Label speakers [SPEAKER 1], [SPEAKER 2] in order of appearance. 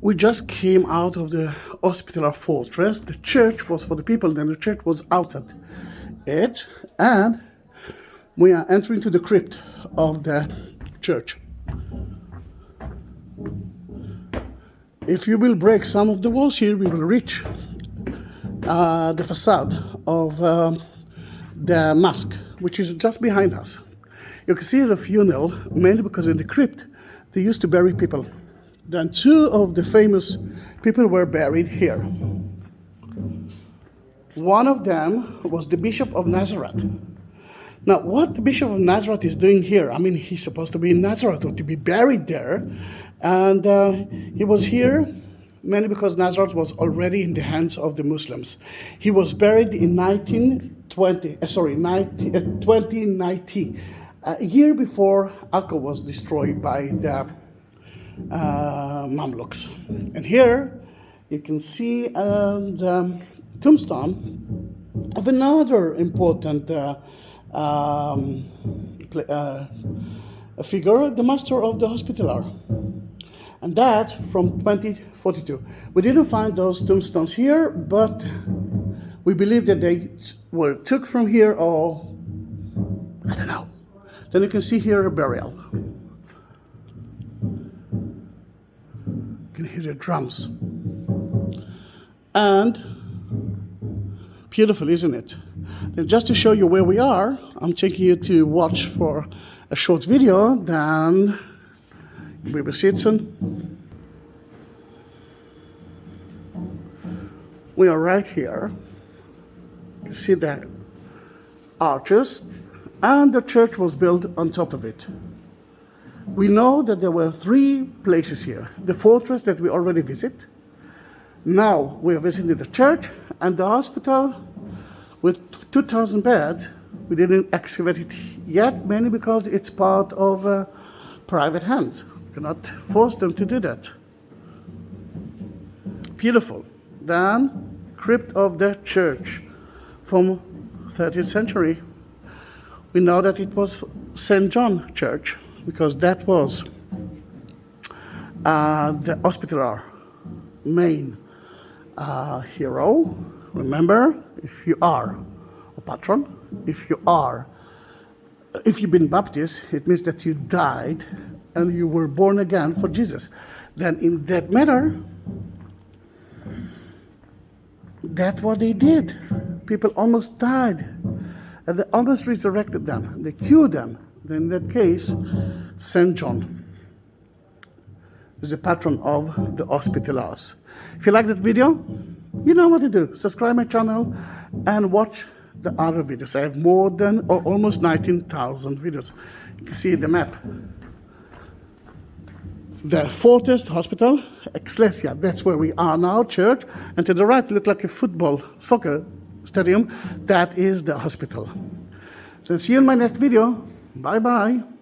[SPEAKER 1] We just came out of the Hospitaller Fortress. The church was for the people, then the church was outside it, and we are entering to the crypt of the church. If you will break some of the walls here, we will reach the facade of the mosque, which is just behind us. You can see the funnel, mainly because in the crypt they used to bury people. Then two of the famous people were buried here. One of them was the Bishop of Nazareth. Now, what the Bishop of Nazareth is doing here, I mean, he's supposed to be in Nazareth or to be buried there. And he was here mainly because Nazareth was already in the hands of the Muslims. He was buried in 2090, a year before Akko was destroyed by the Mamluks. And here you can see the tombstone of another important figure, the master of the Hospitaller. And that's from 2042. We didn't find those tombstones here, but we believe that they were took from here, or I don't know. Then you can see here a burial. You can hear the drums. And beautiful, isn't it? And just to show you where we are, I'm taking you to watch for a short video, then we will see it soon. We are right here. You see the arches, and the church was built on top of it. We know that there were three places here. The fortress that we already visit. Now we are visiting the church and the hospital with 2,000 beds. We didn't excavate it yet, mainly because it's part of a private hands. You cannot force them to do that. Beautiful. Then, crypt of the church from 13th century. We know that it was St. John Church, because that was the Hospitaller main hero. Remember, if you are a patron, if you've been baptized, it means that you died and you were born again for Jesus. Then in that matter, that's what they did. People almost died, and they almost resurrected them. They cured them. Then in that case, St. John is the patron of the Hospitallers. If you like that video, you know what to do. Subscribe my channel and watch the other videos. I have more than or almost 19,000 videos. You can see the map. The Fortress Hospital, Ecclesia, that's where we are now, church. And to the right, look like a soccer stadium. That is the hospital. So see you in my next video. Bye-bye.